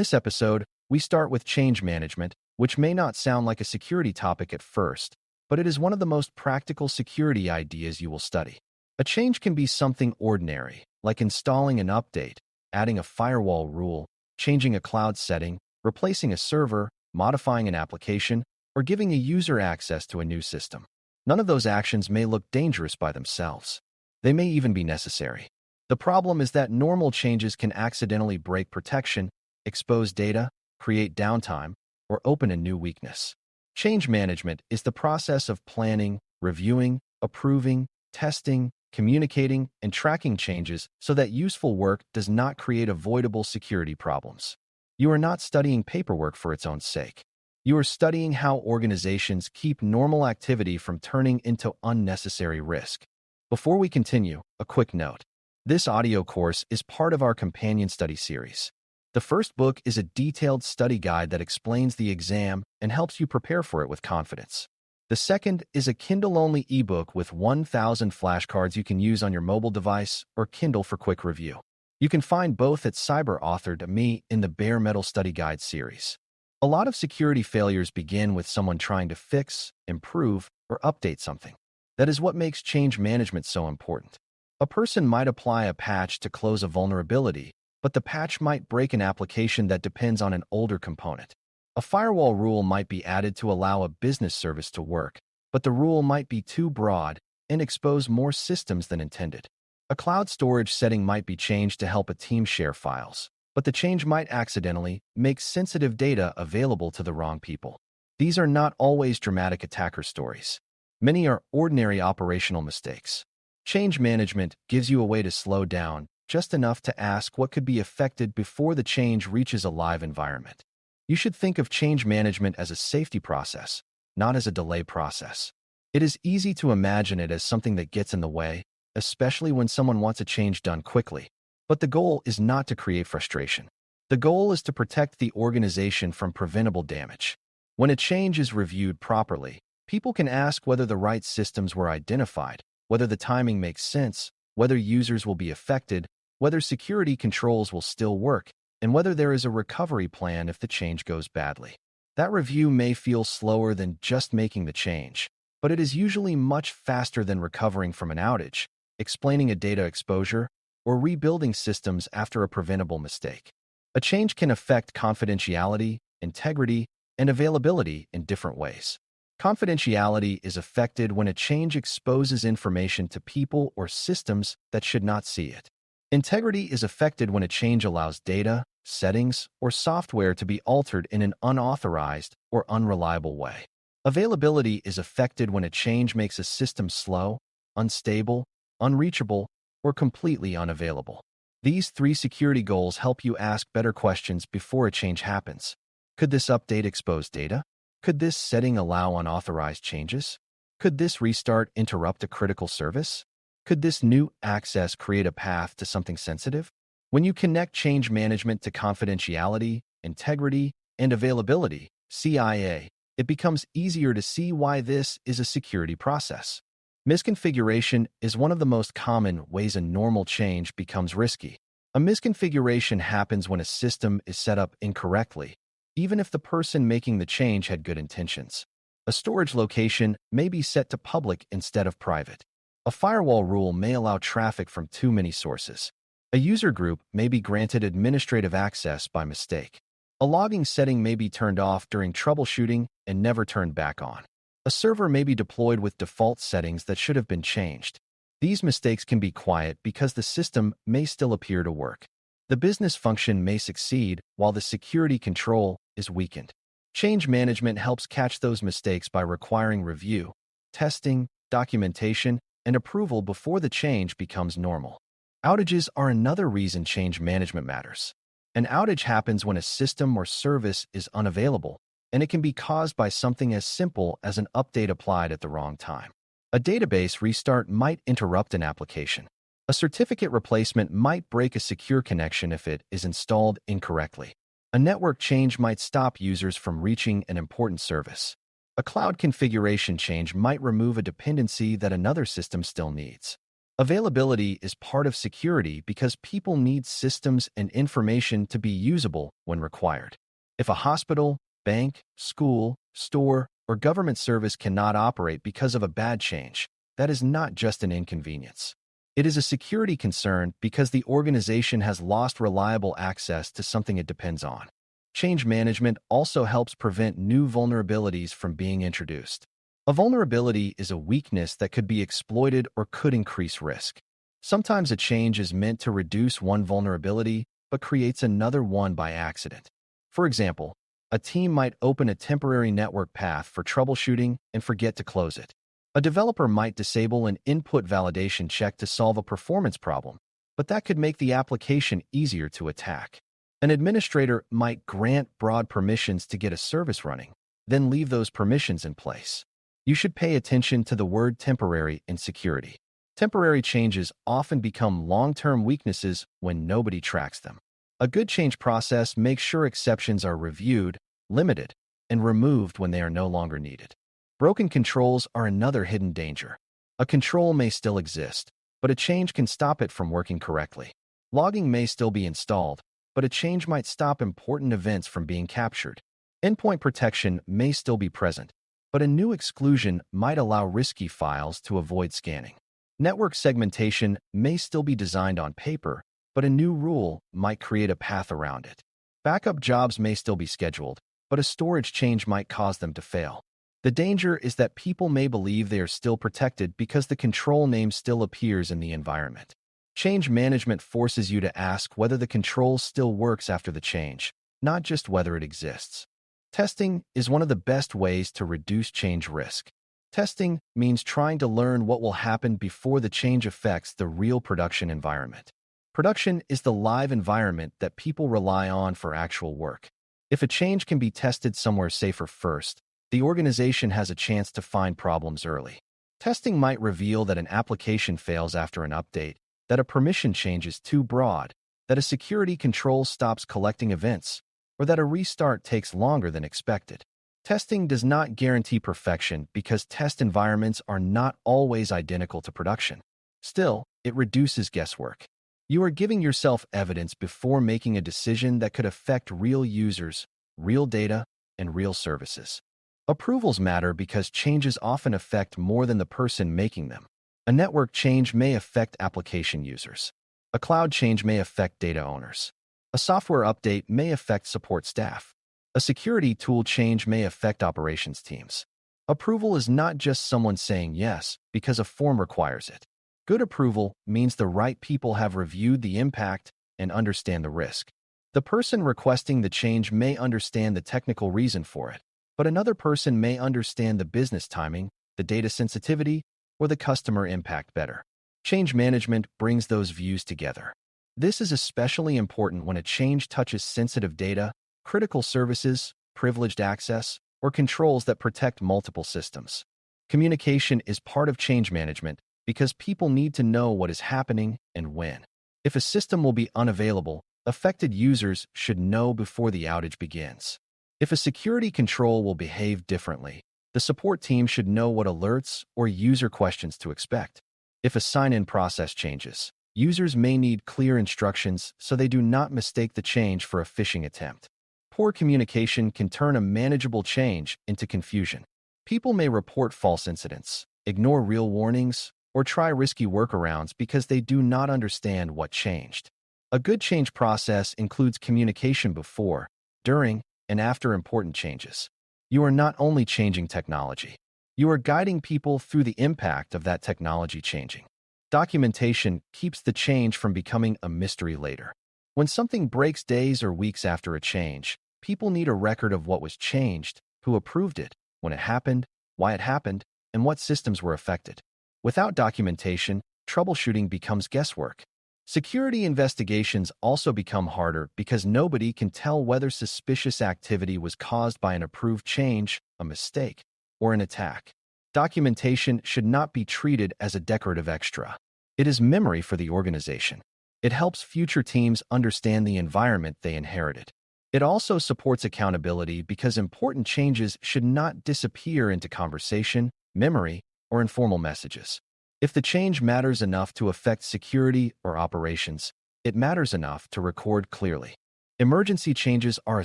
this episode, we start with change management, which may not sound like a security topic at first, but it is one of the most practical security ideas you will study. A change can be something ordinary, like installing an update, adding a firewall rule, changing a cloud setting, replacing a server, modifying an application, or giving a user access to a new system. None of those actions may look dangerous by themselves. They may even be necessary. The problem is that normal changes can accidentally break protection, expose data, create downtime, or open a new weakness. Change management is the process of planning, reviewing, approving, testing, communicating, and tracking changes so that useful work does not create avoidable security problems. You are not studying paperwork for its own sake. You are studying how organizations keep normal activity from turning into unnecessary risk. Before we continue, a quick note. This audio course is part of our companion study series. The first book is a detailed study guide that explains the exam and helps you prepare for it with confidence. The second is a Kindle-only ebook with 1,000 flashcards you can use on your mobile device or Kindle for quick review. You can find both at Cyber.Me in the Bare Metal Study Guide series. A lot of security failures begin with someone trying to fix, improve, or update something. That is what makes change management so important. A person might apply a patch to close a vulnerability, but the patch might break an application that depends on an older component. A firewall rule might be added to allow a business service to work, but the rule might be too broad and expose more systems than intended. A cloud storage setting might be changed to help a team share files, but the change might accidentally make sensitive data available to the wrong people. These are not always dramatic attacker stories. Many are ordinary operational mistakes. Change management gives you a way to slow down just enough to ask what could be affected before the change reaches a live environment. You should think of change management as a safety process, not as a delay process. It is easy to imagine it as something that gets in the way, especially when someone wants a change done quickly. But the goal is not to create frustration. The goal is to protect the organization from preventable damage. When a change is reviewed properly, people can ask whether the right systems were identified, whether the timing makes sense, whether users will be affected, whether security controls will still work, and whether there is a recovery plan if the change goes badly. That review may feel slower than just making the change, but it is usually much faster than recovering from an outage, explaining a data exposure, or rebuilding systems after a preventable mistake. A change can affect confidentiality, integrity, and availability in different ways. Confidentiality is affected when a change exposes information to people or systems that should not see it. Integrity is affected when a change allows data, settings, or software to be altered in an unauthorized or unreliable way. Availability is affected when a change makes a system slow, unstable, unreachable, or completely unavailable. These three security goals help you ask better questions before a change happens. Could this update expose data? Could this setting allow unauthorized changes? Could this restart interrupt a critical service? Could this new access create a path to something sensitive? When you connect change management to confidentiality, integrity, and availability, CIA, it becomes easier to see why this is a security process. Misconfiguration is one of the most common ways a normal change becomes risky. A misconfiguration happens when a system is set up incorrectly, even if the person making the change had good intentions. A storage location may be set to public instead of private. A firewall rule may allow traffic from too many sources. A user group may be granted administrative access by mistake. A logging setting may be turned off during troubleshooting and never turned back on. A server may be deployed with default settings that should have been changed. These mistakes can be quiet because the system may still appear to work. The business function may succeed while the security control is weakened. Change management helps catch those mistakes by requiring review, testing, documentation, and approval before the change becomes normal. Outages are another reason change management matters. An outage happens when a system or service is unavailable, and it can be caused by something as simple as an update applied at the wrong time. A database restart might interrupt an application. A certificate replacement might break a secure connection if it is installed incorrectly. A network change might stop users from reaching an important service. A cloud configuration change might remove a dependency that another system still needs. Availability is part of security because people need systems and information to be usable when required. If a hospital, bank, school, store, or government service cannot operate because of a bad change, that is not just an inconvenience. It is a security concern because the organization has lost reliable access to something it depends on. Change management also helps prevent new vulnerabilities from being introduced. A vulnerability is a weakness that could be exploited or could increase risk. Sometimes a change is meant to reduce one vulnerability, but creates another one by accident. For example, a team might open a temporary network path for troubleshooting and forget to close it. A developer might disable an input validation check to solve a performance problem, but that could make the application easier to attack. An administrator might grant broad permissions to get a service running, then leave those permissions in place. You should pay attention to the word temporary in security. Temporary changes often become long-term weaknesses when nobody tracks them. A good change process makes sure exceptions are reviewed, limited, and removed when they are no longer needed. Broken controls are another hidden danger. A control may still exist, but a change can stop it from working correctly. Logging may still be installed, but a change might stop important events from being captured. Endpoint protection may still be present, but a new exclusion might allow risky files to avoid scanning. Network segmentation may still be designed on paper, but a new rule might create a path around it. Backup jobs may still be scheduled, but a storage change might cause them to fail. The danger is that people may believe they are still protected because the control name still appears in the environment. Change management forces you to ask whether the control still works after the change, not just whether it exists. Testing is one of the best ways to reduce change risk. Testing means trying to learn what will happen before the change affects the real production environment. Production is the live environment that people rely on for actual work. If a change can be tested somewhere safer first, the organization has a chance to find problems early. Testing might reveal that an application fails after an update, that a permission change is too broad, that a security control stops collecting events, or that a restart takes longer than expected. Testing does not guarantee perfection because test environments are not always identical to production. Still, it reduces guesswork. You are giving yourself evidence before making a decision that could affect real users, real data, and real services. Approvals matter because changes often affect more than the person making them. A network change may affect application users. A cloud change may affect data owners. A software update may affect support staff. A security tool change may affect operations teams. Approval is not just someone saying yes because a form requires it. Good approval means the right people have reviewed the impact and understand the risk. The person requesting the change may understand the technical reason for it, but another person may understand the business timing, the data sensitivity, or the customer impact better. Change management brings those views together. This is especially important when a change touches sensitive data, critical services, privileged access, or controls that protect multiple systems. Communication is part of change management because people need to know what is happening and when. If a system will be unavailable, affected users should know before the outage begins. If a security control will behave differently, the support team should know what alerts or user questions to expect. If a sign-in process changes, users may need clear instructions so they do not mistake the change for a phishing attempt. Poor communication can turn a manageable change into confusion. People may report false incidents, ignore real warnings, or try risky workarounds because they do not understand what changed. A good change process includes communication before, during, and after important changes. You are not only changing technology, you are guiding people through the impact of that technology changing. Documentation keeps the change from becoming a mystery later. When something breaks days or weeks after a change, people need a record of what was changed, who approved it, when it happened, why it happened, and what systems were affected. Without documentation, troubleshooting becomes guesswork. Security investigations also become harder because nobody can tell whether suspicious activity was caused by an approved change, a mistake, or an attack. Documentation should not be treated as a decorative extra. It is memory for the organization. It helps future teams understand the environment they inherited. It also supports accountability because important changes should not disappear into conversation, memory, or informal messages. If the change matters enough to affect security or operations, it matters enough to record clearly. Emergency changes are a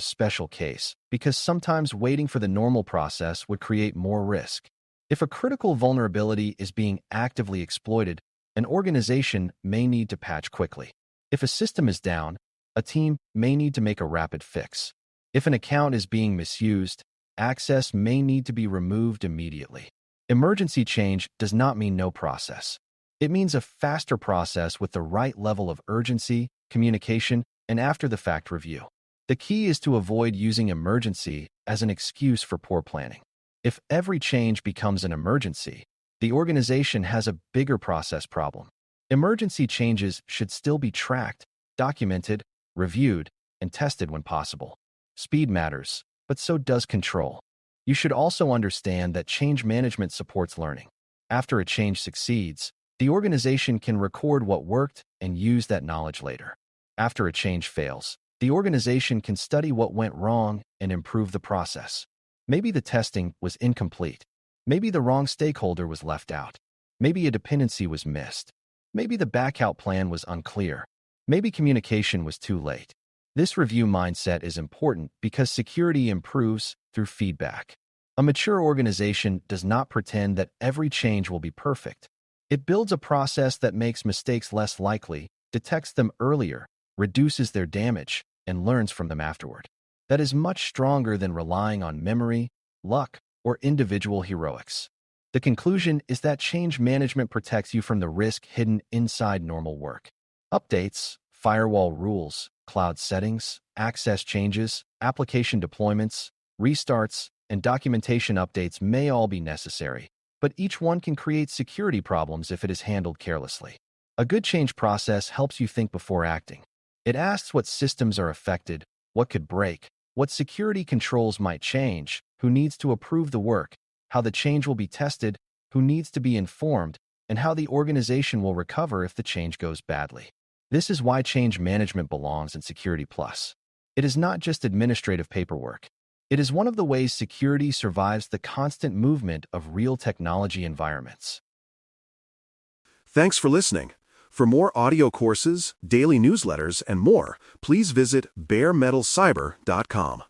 special case because sometimes waiting for the normal process would create more risk. If a critical vulnerability is being actively exploited, an organization may need to patch quickly. If a system is down, a team may need to make a rapid fix. If an account is being misused, access may need to be removed immediately. Emergency change does not mean no process. It means a faster process with the right level of urgency, communication, and after-the-fact review. The key is to avoid using emergency as an excuse for poor planning. If every change becomes an emergency, the organization has a bigger process problem. Emergency changes should still be tracked, documented, reviewed, and tested when possible. Speed matters, but so does control. You should also understand that change management supports learning. After a change succeeds, the organization can record what worked and use that knowledge later. After a change fails, the organization can study what went wrong and improve the process. Maybe the testing was incomplete. Maybe the wrong stakeholder was left out. Maybe a dependency was missed. Maybe the backout plan was unclear. Maybe communication was too late. This review mindset is important because security improves through feedback. A mature organization does not pretend that every change will be perfect. It builds a process that makes mistakes less likely, detects them earlier, reduces their damage, and learns from them afterward. That is much stronger than relying on memory, luck, or individual heroics. The conclusion is that change management protects you from the risk hidden inside normal work. Updates, firewall rules, cloud settings, access changes, application deployments, restarts, and documentation updates may all be necessary, but each one can create security problems if it is handled carelessly. A good change process helps you think before acting. It asks what systems are affected, what could break, what security controls might change, who needs to approve the work, how the change will be tested, who needs to be informed, and how the organization will recover if the change goes badly. This is why change management belongs in Security Plus. It is not just administrative paperwork. It is one of the ways security survives the constant movement of real technology environments. Thanks for listening. For more audio courses, daily newsletters, and more, please visit baremetalcyber.com.